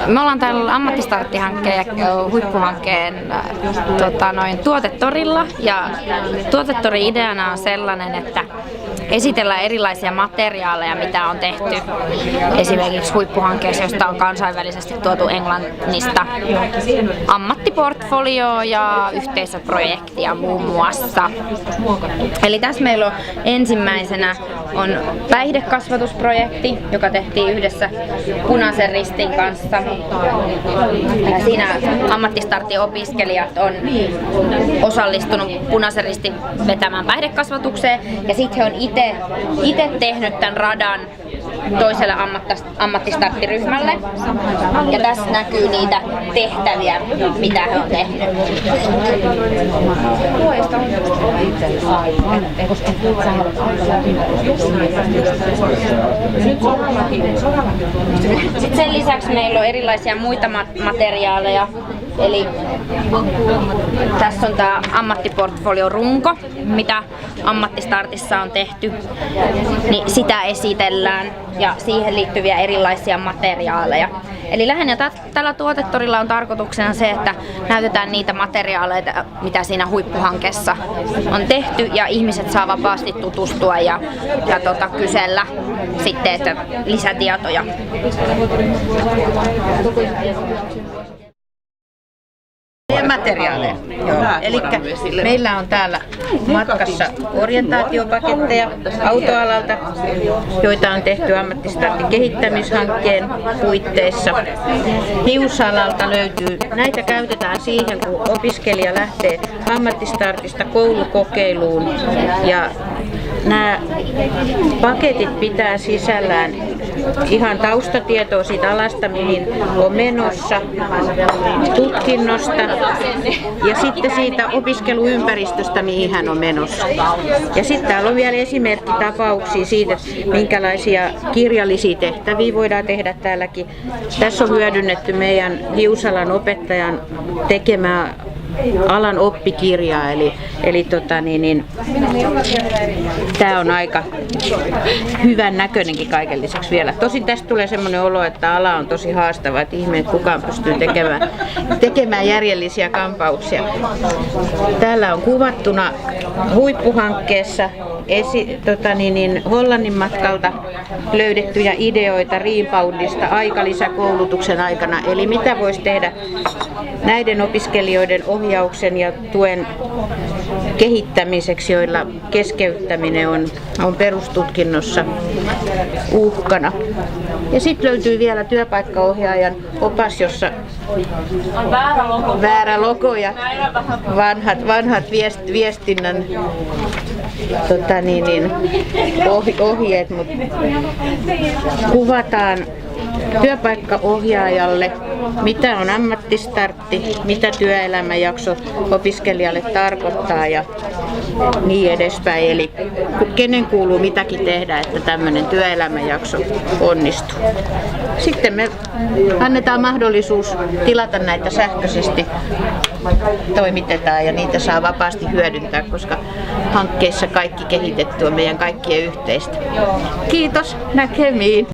Me ollaan täällä Ammattistartti-hankkeen ja huippuhankkeen tuotetorilla, ja tuotetori ideana on sellainen, että esitellään erilaisia materiaaleja, mitä on tehty esimerkiksi huippuhankkeessa, josta on kansainvälisesti tuotu Englannista ammattiportfolio ja yhteisöprojektia muun muassa. Eli tässä meillä on ensimmäisenä on päihdekasvatusprojekti, joka tehtiin yhdessä Punaisen Ristin kanssa. Siinä Ammattistartti-opiskelijat on osallistunut Punaisen Ristin vetämään päihdekasvatukseen, ja sitten he on itse tehnyt tämän radan toiselle ammattistarttiryhmälle. Ja tässä näkyy niitä tehtäviä, mitä he on tehnyt. Sitten sen lisäksi meillä on erilaisia muita materiaaleja. Eli tässä on tämä ammattiportfolio-runko, mitä Ammattistartissa on tehty, niin sitä esitellään ja siihen liittyviä erilaisia materiaaleja. Eli lähinnä tällä tuotetorilla on tarkoituksena se, että näytetään niitä materiaaleja, mitä siinä huippuhankkeessa on tehty, ja ihmiset saa vapaasti tutustua ja kysellä sitten että lisätietoja. Materiaaleja. Eli meillä on täällä matkassa orientaatiopaketteja autoalalta, joita on tehty Ammattistartin kehittämishankkeen puitteissa. Hiusalalta löytyy, näitä käytetään siihen, kun opiskelija lähtee Ammattistartista koulukokeiluun, ja nämä paketit pitää sisällään ihan taustatietoa siitä alasta, mihin on menossa, tutkinnosta ja sitten siitä opiskeluympäristöstä, mihin hän on menossa. Ja sitten täällä on vielä esimerkkitapauksia siitä, minkälaisia kirjallisia tehtäviä voidaan tehdä täälläkin. Tässä on hyödynnetty meidän Hiusalan opettajan tekemää alan oppikirjaa, eli tämä on aika hyvän näköinenkin kaiken lisäksi vielä. Tosin tästä tulee semmoinen olo, että ala on tosi haastava, että ihme, että kukaan pystyy tekemään järjellisiä kampauksia. Täällä on kuvattuna huippuhankkeessa Hollannin matkalta löydettyjä ideoita Riinpaundista aikalisäkoulutuksen aikana, eli mitä voisi tehdä näiden opiskelijoiden ohjauksen ja tuen kehittämiseksi, joilla keskeyttäminen on perustutkinnossa uhkana. Ja sitten löytyy vielä työpaikkaohjaajan opas, jossa on väärä logo ja vanhat viestinnän ohjeet, mutta kuvataan työpaikkaohjaajalle, mitä on ammattistartti, mitä työelämäjakso opiskelijalle tarkoittaa ja niin edespäin. Eli kenen kuuluu mitäkin tehdä, että tämmöinen työelämäjakso onnistuu. Sitten me annetaan mahdollisuus tilata näitä sähköisesti, toimitetaan ja niitä saa vapaasti hyödyntää, koska hankkeissa kaikki kehitetty on meidän kaikkien yhteistä. Kiitos, näkemiin!